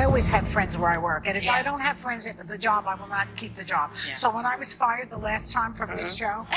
always have friends where I work, and if I don't have friends at the job, I will not keep the job. So when I was fired the last time from this show,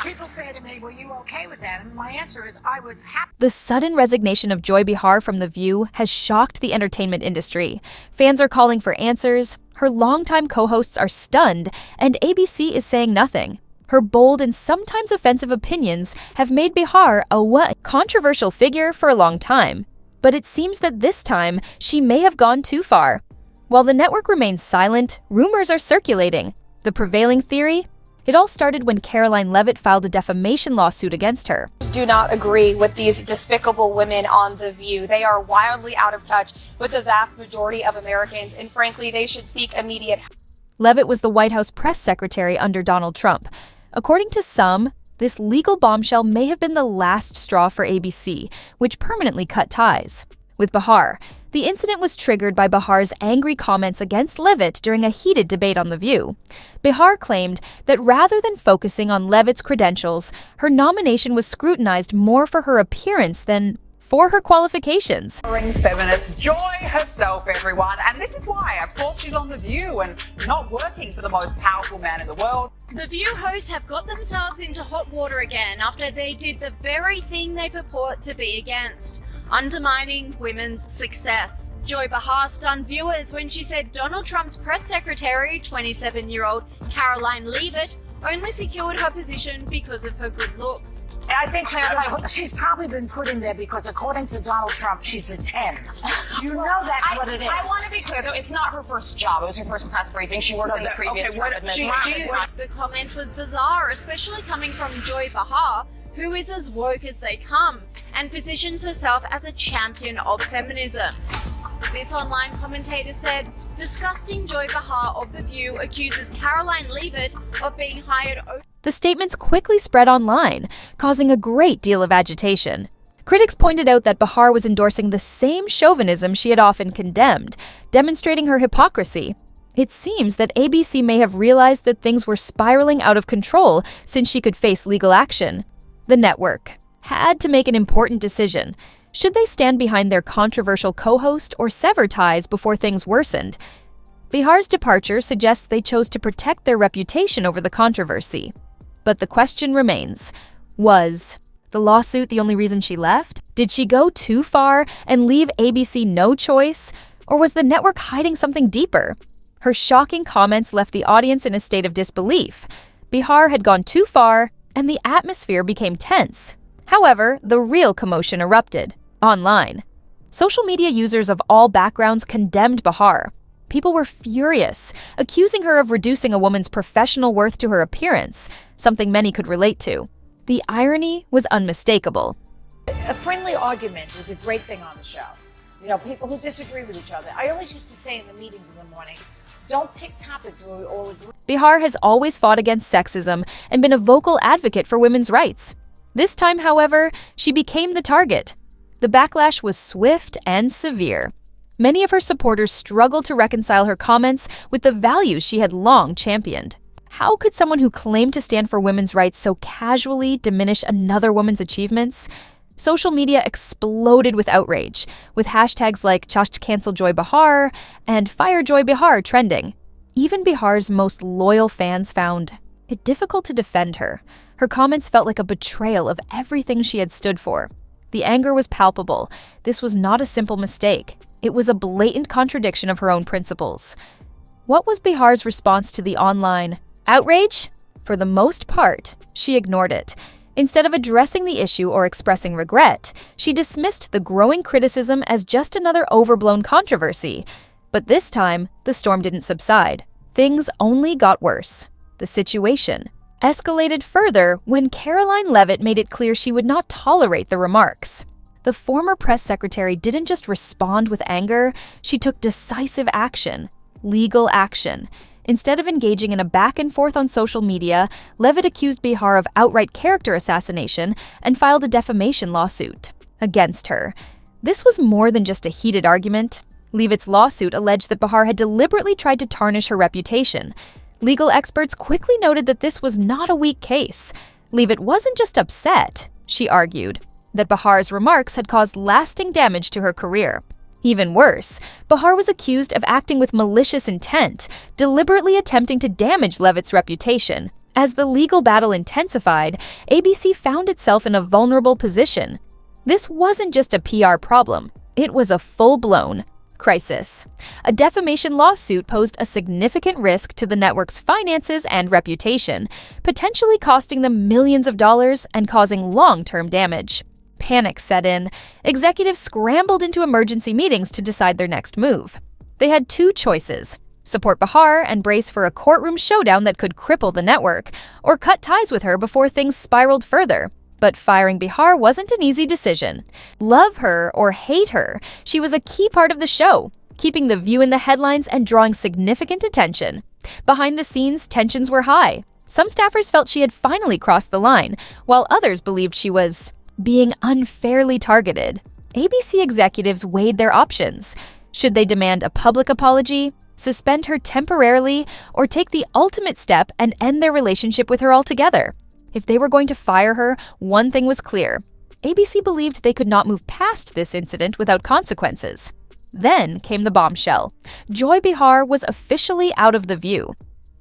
people say to me, were you okay with that? And my answer is, I was happy. The sudden resignation of Joy Behar from The View has shocked the entertainment industry. Fans are calling for answers, her longtime co-hosts are stunned, and ABC is saying nothing. Her bold and sometimes offensive opinions have made Behar a controversial figure for a long time. But it seems that this time, she may have gone too far. While the network remains silent, rumors are circulating. The prevailing theory? It all started when Caroline Leavitt filed a defamation lawsuit against her. Do not agree with these despicable women on The View. They are wildly out of touch with the vast majority of Americans, and frankly, they should seek immediate help. Leavitt was the White House press secretary under Donald Trump. According to some, this legal bombshell may have been the last straw for ABC, which permanently cut ties. With Behar, the incident was triggered by Behar's angry comments against Leavitt during a heated debate on The View. Behar claimed that rather than focusing on Leavitt's credentials, her nomination was scrutinized more for her appearance than for her qualifications. Feminist Joy herself, everyone, and this is why, of course, she's on The View and not working for the most powerful man in the world. The View hosts have got themselves into hot water again after they did the very thing they purport to be against, undermining women's success. Joy Behar stunned viewers when she said Donald Trump's press secretary, 27-year-old Caroline Leavitt, only secured her position because of her good looks. I think she's probably been put in there because, according to Donald Trump, she's a 10. You know that's what it is. I want to be clear, though, it's not her first job. It was her first press briefing. She worked on the previous Trump administration. The comment was bizarre, especially coming from Joy Behar, who is as woke as they come and positions herself as a champion of feminism. This online commentator said, disgusting Joy Behar of The View accuses Caroline Leavitt of being hired. The statements quickly spread online, causing a great deal of agitation. Critics pointed out that Behar was endorsing the same chauvinism she had often condemned, demonstrating her hypocrisy. It seems that ABC may have realized that things were spiraling out of control since she could face legal action. The network had to make an important decision. Should they stand behind their controversial co-host or sever ties before things worsened? Behar's departure suggests they chose to protect their reputation over the controversy. But the question remains, was the lawsuit the only reason she left? Did she go too far and leave ABC no choice? Or was the network hiding something deeper? Her shocking comments left the audience in a state of disbelief. Behar had gone too far, and the atmosphere became tense. However, the real commotion erupted. Online. Social media users of all backgrounds condemned Behar. People were furious, accusing her of reducing a woman's professional worth to her appearance, something many could relate to. The irony was unmistakable. A friendly argument is a great thing on the show. You know, people who disagree with each other. I always used to say in the meetings in the morning, don't pick topics where we all agree. Behar has always fought against sexism and been a vocal advocate for women's rights. This time, however, she became the target. The backlash was swift and severe. Many of her supporters struggled to reconcile her comments with the values she had long championed. How could someone who claimed to stand for women's rights so casually diminish another woman's achievements? Social media exploded with outrage, with hashtags like "Just Cancel Joy Behar" and "Fire Joy Behar" trending. Even Behar's most loyal fans found it difficult to defend her. Her comments felt like a betrayal of everything she had stood for. The anger was palpable. This was not a simple mistake. It was a blatant contradiction of her own principles. What was Behar's response to the online outrage? For the most part, she ignored it. Instead of addressing the issue or expressing regret, she dismissed the growing criticism as just another overblown controversy. But this time, the storm didn't subside. Things only got worse. The situation escalated further when Caroline Leavitt made it clear she would not tolerate the remarks. The former press secretary didn't just respond with anger, she took decisive action, legal action. Instead of engaging in a back and forth on social media, Leavitt accused Behar of outright character assassination and filed a defamation lawsuit against her. This was more than just a heated argument. Leavitt's lawsuit alleged that Behar had deliberately tried to tarnish her reputation. Legal experts quickly noted that this was not a weak case. Leavitt wasn't just upset, she argued, that Behar's remarks had caused lasting damage to her career. Even worse, Behar was accused of acting with malicious intent, deliberately attempting to damage Levitt's reputation. As the legal battle intensified, ABC found itself in a vulnerable position. This wasn't just a PR problem, it was a full-blown crisis. A defamation lawsuit posed a significant risk to the network's finances and reputation, potentially costing them millions of dollars and causing long-term damage. Panic set in. Executives scrambled into emergency meetings to decide their next move. They had two choices: support Behar and brace for a courtroom showdown that could cripple the network, or cut ties with her before things spiraled further. But firing Behar wasn't an easy decision. Love her or hate her, she was a key part of the show, keeping The View in the headlines and drawing significant attention. Behind the scenes, tensions were high. Some staffers felt she had finally crossed the line, while others believed she was being unfairly targeted. ABC executives weighed their options. Should they demand a public apology, suspend her temporarily, or take the ultimate step and end their relationship with her altogether? If they were going to fire her, one thing was clear. ABC believed they could not move past this incident without consequences. Then came the bombshell. Joy Behar was officially out of The View.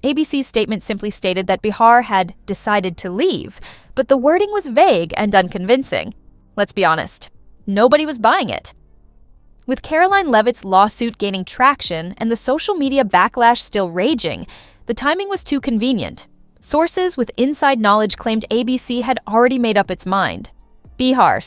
ABC's statement simply stated that Behar had decided to leave, but the wording was vague and unconvincing. Let's be honest, nobody was buying it. With Caroline Levitt's lawsuit gaining traction and the social media backlash still raging, the timing was too convenient. Sources with inside knowledge claimed ABC had already made up its mind. Behar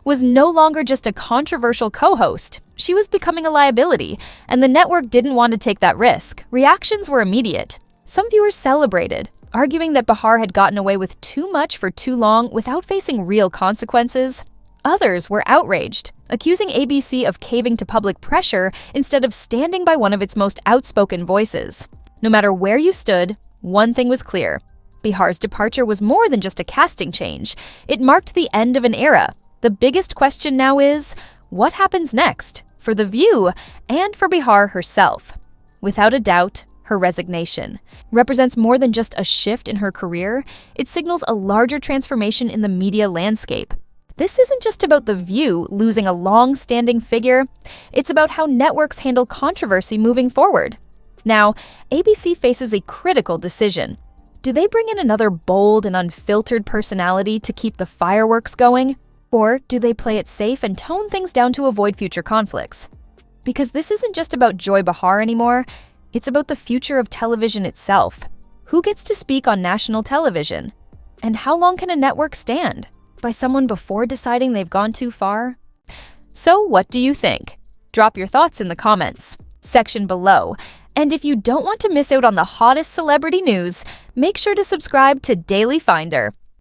was no longer just a controversial co-host. She was becoming a liability, and the network didn't want to take that risk. Reactions were immediate. Some viewers celebrated, arguing that Behar had gotten away with too much for too long without facing real consequences. Others were outraged, accusing ABC of caving to public pressure instead of standing by one of its most outspoken voices. No matter where you stood, one thing was clear. Behar's departure was more than just a casting change. It marked the end of an era. The biggest question now is, what happens next for The View and for Behar herself? Without a doubt, her resignation represents more than just a shift in her career. It signals a larger transformation in the media landscape. This isn't just about The View losing a long-standing figure. It's about how networks handle controversy moving forward. Now, ABC faces a critical decision. Do they bring in another bold and unfiltered personality to keep the fireworks going? Or do they play it safe and tone things down to avoid future conflicts? Because this isn't just about Joy Behar anymore, it's about the future of television itself. Who gets to speak on national television? And how long can a network stand? By someone before deciding they've gone too far? So what do you think? Drop your thoughts in the comments section below. And if you don't want to miss out on the hottest celebrity news, make sure to subscribe to Daily Finder.